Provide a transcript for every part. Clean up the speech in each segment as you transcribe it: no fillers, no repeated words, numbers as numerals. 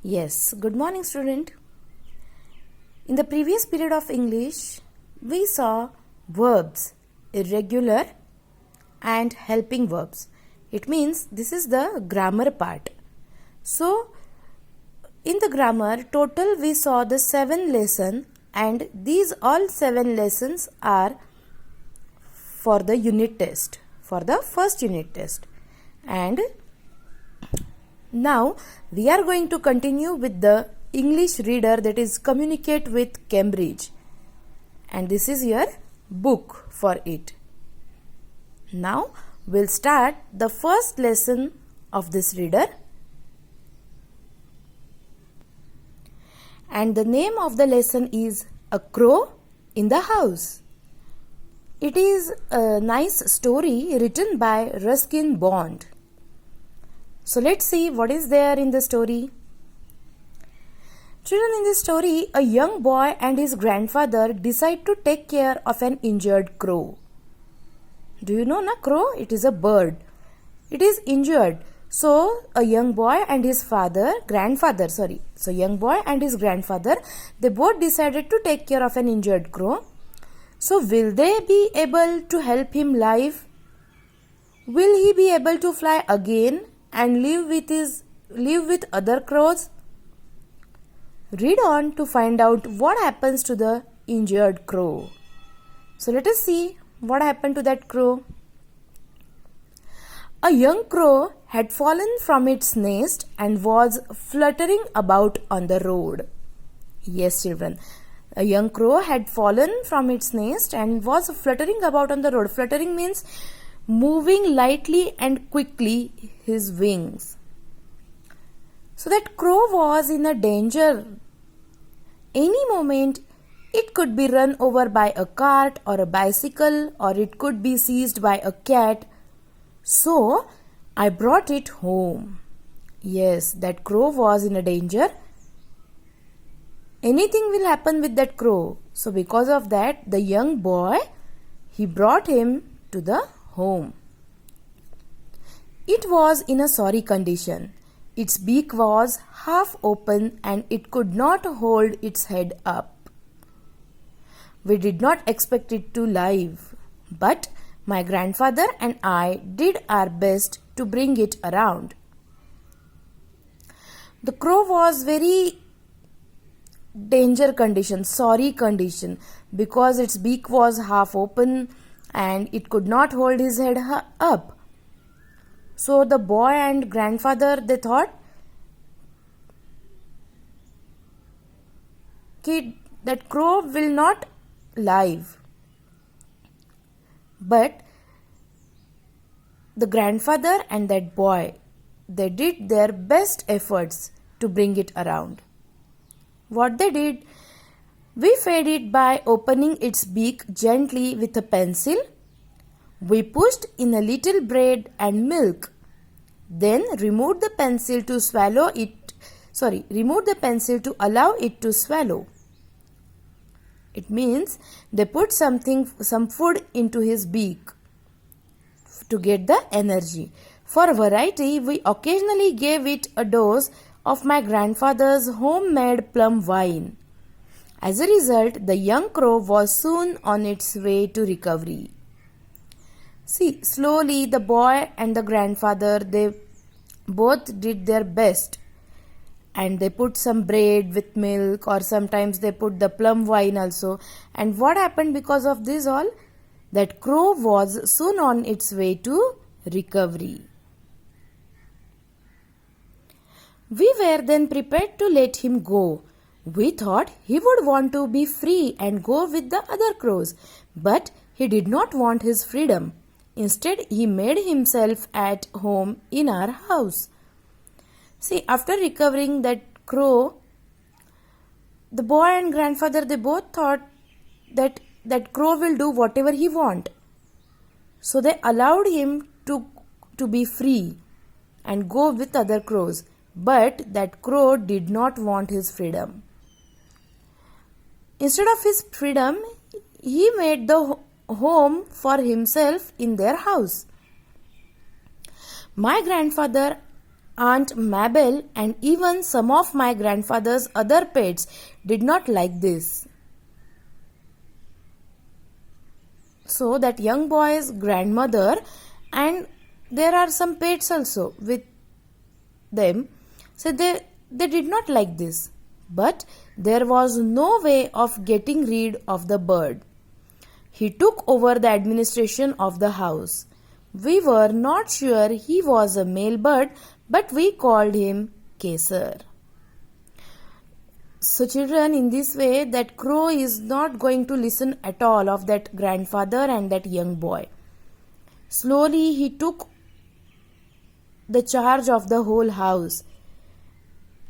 Yes, good morning, student. In the previous period of English, we saw verbs, irregular and helping verbs. It means this is the grammar part. So, in the grammar, total we saw the 7 lessons, and these all 7 lessons are for the unit test, for the first unit test. And now we are going to continue with the English reader, that is Communicate with Cambridge, and this is your book for it. Now we'll start the first lesson of this reader, and the name of the lesson is A Crow in the House. It is a nice story written by Ruskin Bond. So let's see what is there in the story. Children, in this story, a young boy and his grandfather decide to take care of an injured crow. Do you know, na, crow? It is a bird. It is injured. So a young boy and his grandfather, they both decided to take care of an injured crow. So will they be able to help him live? Will he be able to fly again and live with other crows? Read on to find out what happens to the injured crow. So let us see what happened to that crow. A young crow had fallen from its nest and was fluttering about on the road. Yes, children. A young crow had fallen from its nest and was fluttering about on the road. Fluttering means moving lightly and quickly his wings. So that crow was in a danger. Any moment it could be run over by a cart or a bicycle, or it could be seized by a cat. So I brought it home. Yes, that crow was in a danger. Anything will happen with that crow. So because of that, the young boy, he brought him to the home. It was in a sorry condition. Its beak was half open and it could not hold its head up. We did not expect it to live, but my grandfather and I did our best to bring it around. The crow was very sorry condition, because its beak was half open and it could not hold his head up. So the boy and grandfather, they thought that crow will not live. But the grandfather and that boy, they did their best efforts to bring it around. What they did, we fed it by opening its beak gently with a pencil. We pushed in a little bread and milk. Then removed the pencil to allow it to swallow. It means they put some food into his beak to get the energy. For variety, we occasionally gave it a dose of my grandfather's homemade plum wine. As a result, the young crow was soon on its way to recovery. See, slowly the boy and the grandfather, they both did their best, and they put some bread with milk, or sometimes they put the plum wine also. And what happened because of this all? That crow was soon on its way to recovery. We were then prepared to let him go. We thought he would want to be free and go with the other crows, but he did not want his freedom. Instead, he made himself at home in our house. See, after recovering that crow, the boy and grandfather, they both thought that crow will do whatever he want. So they allowed him to be free and go with other crows. But that crow did not want his freedom. Instead of his freedom, he made the home for himself in their house. My grandfather Aunt Mabel and even some of my grandfather's other pets did not like this. So that young boy's grandmother, and there are some pets also with them, so they did not like this. But there was no way of getting rid of the bird. He took over the administration of the house. We were not sure he was a male bird, but we called him Kesar. So children, in this way, that crow is not going to listen at all of that grandfather and that young boy. Slowly he took the charge of the whole house,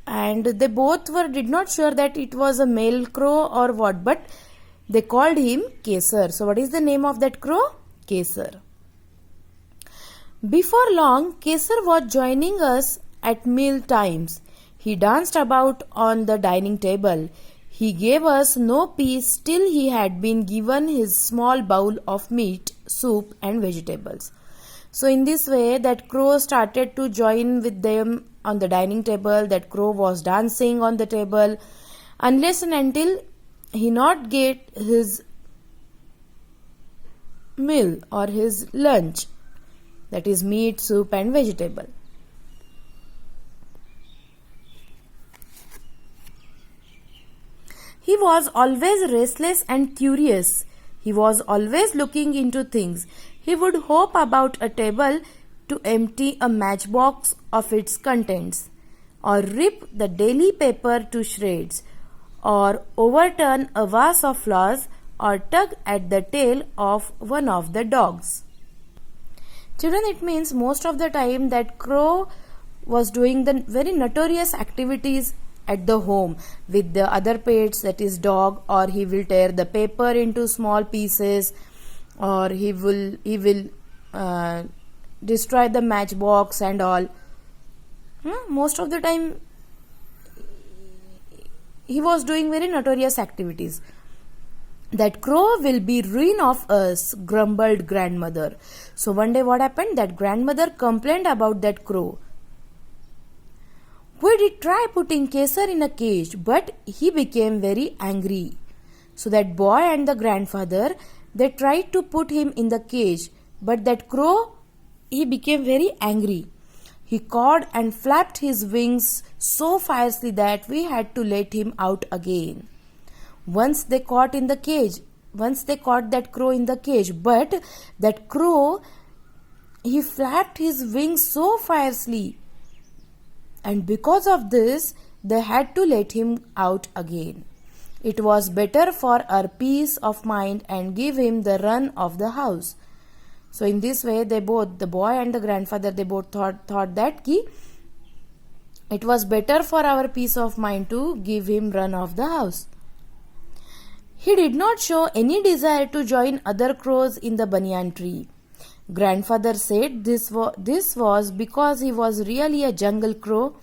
and they both did not sure that it was a male crow or what, but they called him Kesar. So what is the name of that crow? Kesar. Before long, Kesar was joining us at meal times. He danced about on the dining table. He gave us no peace till he had been given his small bowl of meat, soup and vegetables. So in this way, that crow started to join with them on the dining table. That crow was dancing on the table unless and until he not get his meal or his lunch, that is meat, soup and vegetable. He was always restless and curious. He was always looking into things. He would hop about a table to empty a matchbox of its contents, or rip the daily paper to shreds, or overturn a vase of flowers, or tug at the tail of one of the dogs. Children, it means most of the time that crow was doing the very notorious activities at the home with the other pets, that is dog, or he will tear the paper into small pieces, or he will destroy the matchbox and all. Most of the time he was doing very notorious activities. That crow will be ruin of us, grumbled grandmother. So one day what happened? That grandmother complained about that crow. We did try putting Kesar in a cage, but he became very angry. So that boy and the grandfather, they tried to put him in the cage, but that crow, he became very angry. He cawed and flapped his wings so fiercely that we had to let him out again. Once they caught that crow in the cage, but that crow, he flapped his wings so fiercely, and because of this, they had to let him out again. It was better for our peace of mind and give him the run of the house. So in this way, they both, the boy and the grandfather, they both thought that it was better for our peace of mind to give him run of the house. He did not show any desire to join other crows in the banyan tree. Grandfather said this was because he was really a jungle crow,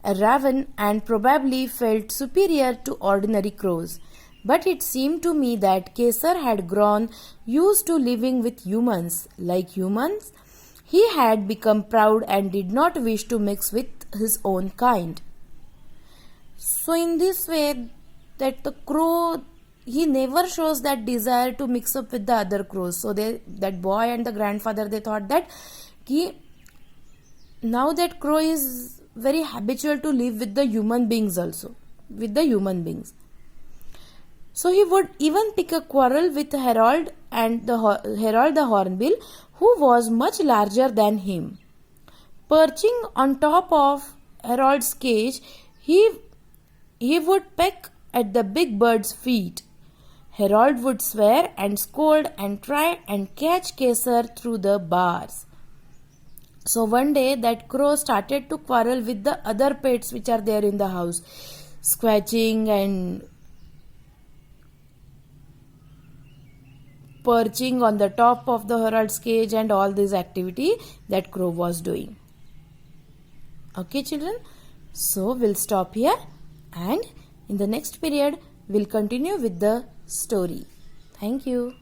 a raven, and probably felt superior to ordinary crows. But it seemed to me that Kesar had grown used to living with humans. Like humans, he had become proud and did not wish to mix with his own kind. So in this way, that the crow, he never shows that desire to mix up with the other crows. So that boy and the grandfather, they thought that now that crow is very habitual to live with the human beings also, with the human beings. So he would even pick a quarrel with Harold the Hornbill, who was much larger than him. Perching on top of Harold's cage, he would peck at the big bird's feet. Harold would swear and scold and try and catch Kesar through the bars. So one day that crow started to quarrel with the other pets which are there in the house, scratching and perching on the top of the Harold's cage, and all this activity that crow was doing. Okay children, so we'll stop here, and in the next period we'll continue with the story. Thank you.